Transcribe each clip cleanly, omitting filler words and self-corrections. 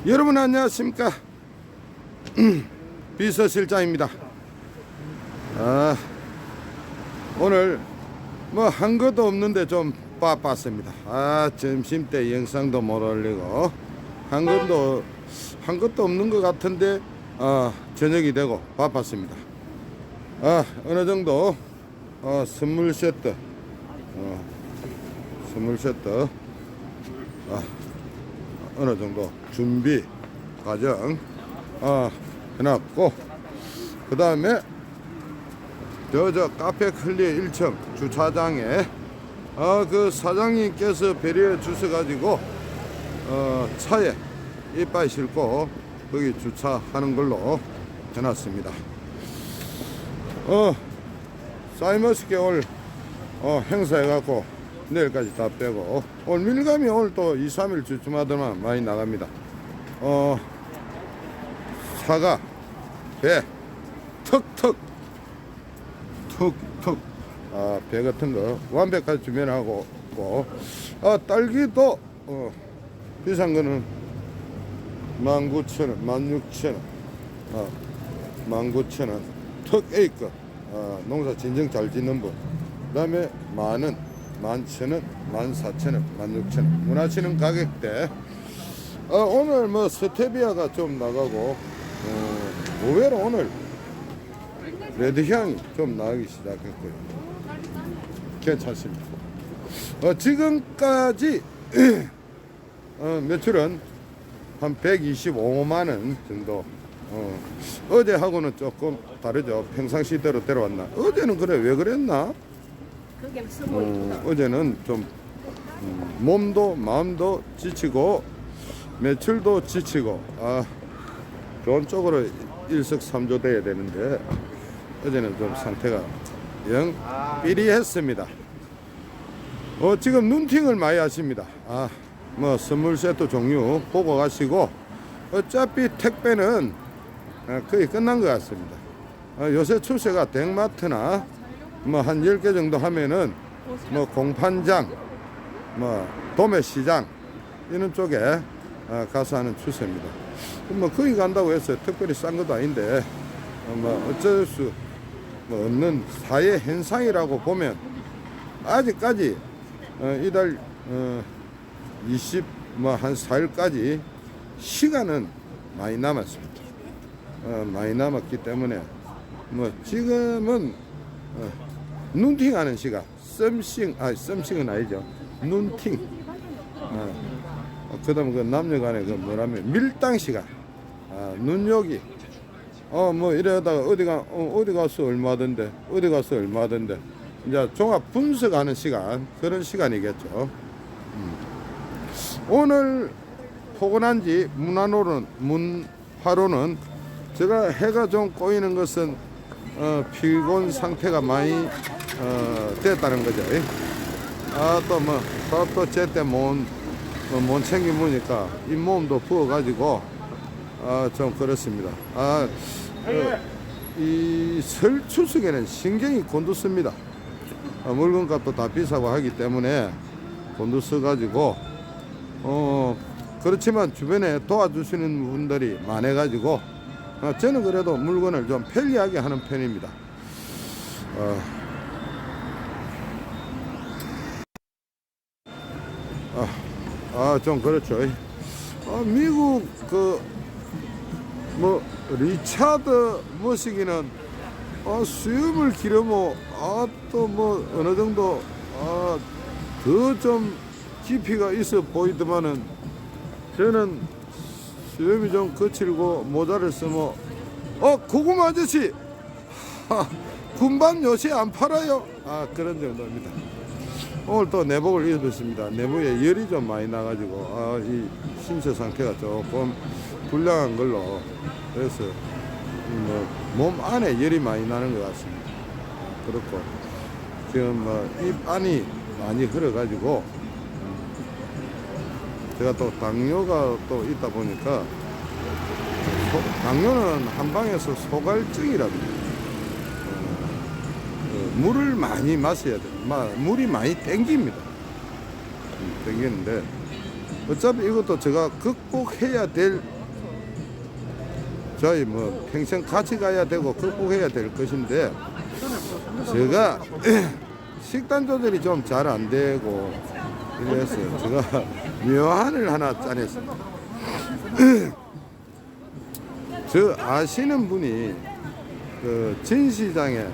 여러분 안녕하십니까. 비서실장입니다. 오늘 뭐 한 것도 없는데 좀 바빴습니다. 점심때 영상도 못 올리고 한 것도 없는 것 같은데 저녁이 되고 바빴습니다. 어느 정도 선물 세트 어느 정도 준비 과정 해놨고, 그 다음에 저 카페 클리어 1층 주차장에 그 사장님께서 배려해 주셔가지고 차에 이빨 싣고 거기 주차하는 걸로 해놨습니다. 사이머스케 오늘 행사해갖고 내일까지 다 빼고, 오늘 밀감이 오늘 또 2, 3일 주춤하더만 많이 나갑니다. 사과, 배, 턱 배 같은 거 완벽하게 준비하고 있고, 딸기도 비싼 거는 19,000원, 16,000원, 19,000원 턱 A급, 농사 진정 잘 짓는 분. 그 다음에 만원, 11,000원, 14,000원, 16,000원 원하시는 가격대. 오늘 뭐 스테비아가 좀 나가고, 의외로 오늘 레드향이 좀 나가기 시작했고요. 괜찮습니다. 지금까지 매출은 한 125만원 정도. 어제하고는 조금 다르죠. 평상시대로 데려왔나. 어제는 그래, 왜 그랬나? 어제는 좀 몸도 마음도 지치고 매출도 지치고 좋은 쪽으로 일석삼조 돼야 되는데 어제는 좀 상태가 영 삐리했습니다. 지금 눈팅을 많이 하십니다. 뭐 선물 세트 종류 보고 가시고, 어차피 택배는 거의 끝난 것 같습니다. 요새 추세가 덱마트나 뭐 한 10개 정도 하면은 뭐 공판장, 뭐 도매시장 이런 쪽에 가서 하는 추세입니다. 뭐 거기 간다고 해서 특별히 싼 것도 아닌데 뭐 어쩔 수 없는 사회 현상이라고 보면, 아직까지 이달 20 뭐 한 4일까지 시간은 많이 남았습니다. 많이 남았기 때문에 뭐 지금은 눈팅하는 시간, 썸씽은 아니죠. 눈팅. 그다음 그 남녀간의 그 뭐라면 밀당 시간, 눈요기. 뭐 이러다가 어디 가서 얼마던데, 이제 종합 분석하는 시간, 그런 시간이겠죠. 오늘 포근한지 문화로는 제가 해가 좀 꼬이는 것은 피곤 상태가 많이 됐다는 거죠. 또 제때 못 챙겨 보니까 잇몸도 부어가지고 좀 그렇습니다. 이 설 추석에는 신경이 곤두섭니다. 물건값도 다 비싸고 하기 때문에 곤두서가지고 그렇지만 주변에 도와주시는 분들이 많아가지고 저는 그래도 물건을 좀 편리하게 하는 편입니다. 좀 그렇죠. 미국 뭐 리차드 머시기는 수염을 기르면 또 뭐 어느 정도 더 좀 깊이가 있어 보이더만은, 저는 수염이 좀 거칠고 모자를 쓰면 고구마 아저씨 군밤 요새 안 팔아요. 그런 정도입니다. 오늘 또 내복을 입었습니다. 내부에 열이 좀 많이 나가지고 이 신체 상태가 조금 불량한 걸로, 그래서 몸 안에 열이 많이 나는 것 같습니다. 그렇고 지금 입 안이 많이 흘러가지고, 제가 또 당뇨가 또 있다 보니까 당뇨는 한방에서 소갈증이랍니다. 물을 많이 마셔야 돼요. 물이 많이 땡깁니다. 땡기는데 어차피 이것도 제가 극복해야 될 저희 뭐 평생 같이 가야 되고 극복해야 될 것인데 제가 식단 조절이 좀 잘 안 되고 이래서 제가 묘안을 하나 짜냈습니다. 저 아시는 분이 그 진시장에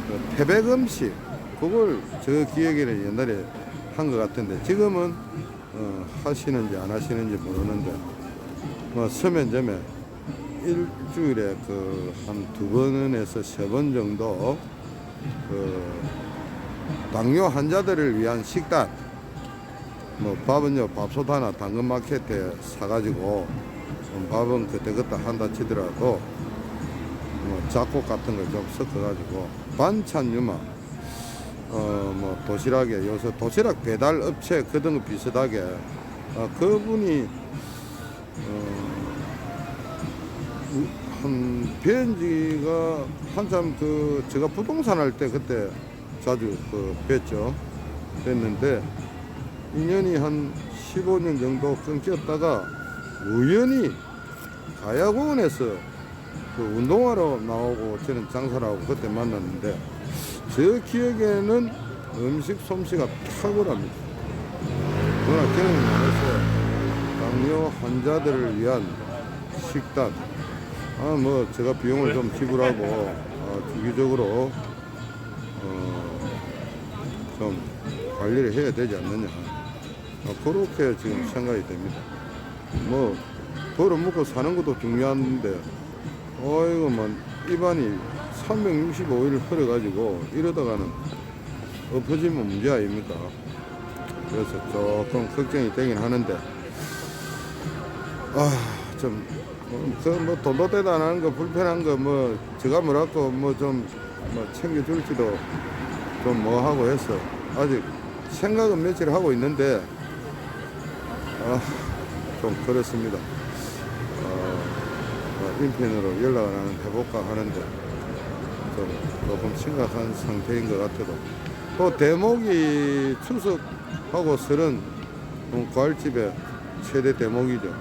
그 태백 음식 그걸 저 기억에는 옛날에 한 것 같은데 지금은 하시는지 안 하시는지 모르는데 뭐 서면점에 일주일에 그 한 2번에서 3번 정도 그 당뇨 환자들을 위한 식단 뭐 밥은요 밥솥 하나 당근마켓에 사가지고 밥은 그때그때 한다 치더라도 뭐 잡곡 같은 걸 좀 섞어가지고 반찬 유마 뭐 도시락에 요새 도시락 배달 업체 그런 거 비슷하게 그분이 한 뵌지가 한참 그 제가 부동산 할 때 그때 자주 그 뵀죠. 뵀는데 인연이 한 15년 정도 끊겼다가 우연히 가야공원에서 그 운동하러 나오고 저는 장사를 하고 그때 만났는데 제 기억에는 음식 솜씨가 탁월합니다. 워낙 경험이 많아서 당뇨 환자들을 위한 식단 뭐 제가 비용을 좀 지불하고 주기적으로 좀 관리를 해야 되지 않느냐 그렇게 지금 생각이 됩니다. 뭐 벌어먹고 사는 것도 중요한데 이거만 입안이 365일 흐려가지고 이러다가는 엎어지면 문제 아닙니까? 그래서 조금 걱정이 되긴 하는데 뭐 돈도 대단한 거 불편한 거 뭐 제가 뭐라고 뭐 좀 뭐 챙겨줄지도 좀 뭐 하고 해서 아직 생각은 며칠 하고 있는데 좀 그렇습니다. 인편으로 연락을 해볼까 하는데 좀 조금 심각한 상태인 것 같아도 또 대목이 추석하고 설은 과일집의 최대 대목이죠.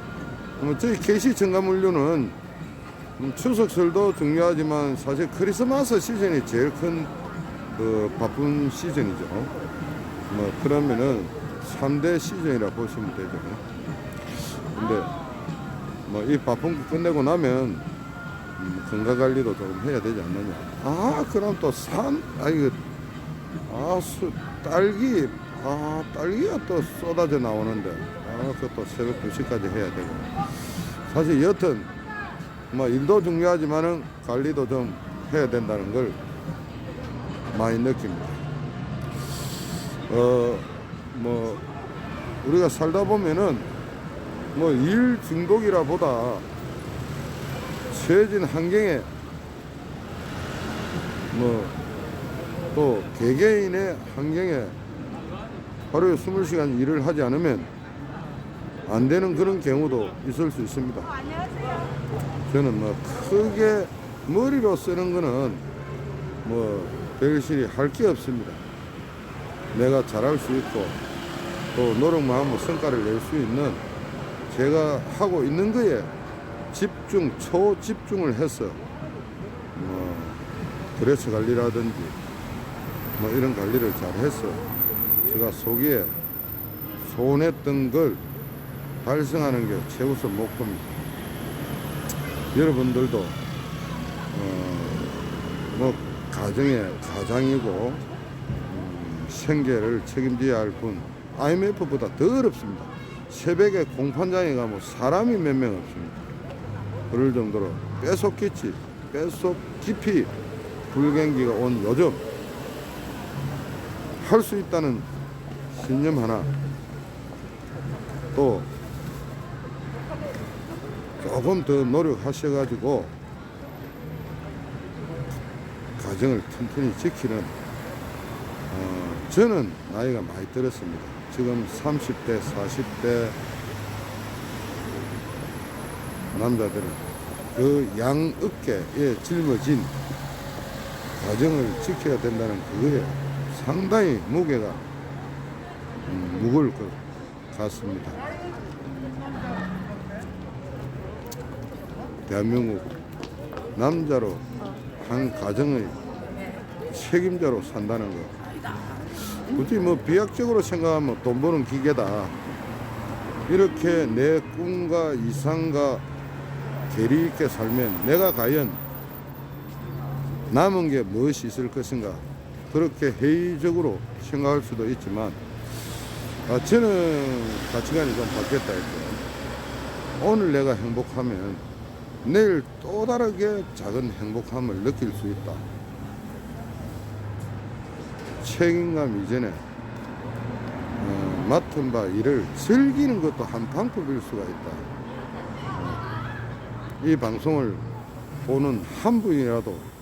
저희 KC 첨가물류는 추석 설도 중요하지만 사실 크리스마스 시즌이 제일 큰 그 바쁜 시즌이죠. 뭐 그러면은 3대 시즌이라 보시면 되죠. 근데 뭐 이 바쁜 거 끝내고 나면 건강 관리도 조금 해야 되지 않느냐. 그럼 또 딸기 딸기가 또 쏟아져 나오는데 그것도 새벽 2시까지 해야 되고 사실 여튼 뭐 일도 중요하지만은 관리도 좀 해야 된다는 걸 많이 느낍니다. 뭐 우리가 살다 보면은 뭐 일 중독이라 보다 처해진 환경에 뭐 또 개개인의 환경에 하루에 20시간 일을 하지 않으면 안 되는 그런 경우도 있을 수 있습니다. 저는 뭐 크게 머리로 쓰는 거는 뭐 별실이 할 게 없습니다. 내가 잘할 수 있고 또 노력만 하면 성과를 낼 수 있는 제가 하고 있는 거에 초집중을 해서 뭐 드레스 관리라든지 뭐 이런 관리를 잘 해서 제가 소기에 소원했던 걸 달성하는 게 최우선 목표입니다. 여러분들도 뭐 가정의 가장이고 생계를 책임져야 할 분 IMF보다 더 어렵습니다. 새벽에 공판장에 가면 사람이 몇 명 없습니다. 그럴 정도로 뼛속 깊이 불경기가 온 요즘 할 수 있다는 신념 하나 또 조금 더 노력하셔가지고 가정을 튼튼히 지키는 저는 나이가 많이 들었습니다. 지금 30대 40대 남자들은 그 양어깨에 짊어진 가정을 지켜야 된다는 그거에 상당히 무게가 무거울 것 같습니다. 대한민국 남자로 한 가정의 책임자로 산다는 거. 굳이 뭐 비약적으로 생각하면 돈 버는 기계다. 이렇게 내 꿈과 이상과 계리 있게 살면 내가 과연 남은 게 무엇이 있을 것인가. 그렇게 회의적으로 생각할 수도 있지만 저는 가치관이 좀 바뀌었다 했죠. 오늘 내가 행복하면 내일 또 다르게 작은 행복함을 느낄 수 있다. 책임감 이전에 맡은 바 일을 즐기는 것도 한 방법일 수가 있다. 이 방송을 보는 한 분이라도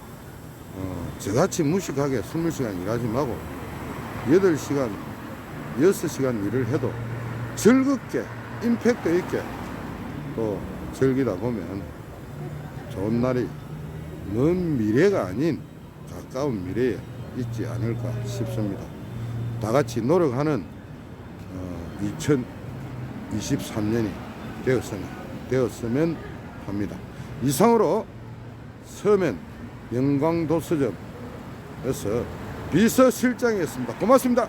저같이 무식하게 20시간 일하지 말고 8시간, 6시간 일을 해도 즐겁게 임팩트 있게 또 즐기다 보면 좋은 날이 먼 미래가 아닌 가까운 미래에 있지 않을까 싶습니다. 다 같이 노력하는 2023년이 되었으면 합니다. 이상으로 서면 영광도서점에서 비서실장이었습니다. 고맙습니다.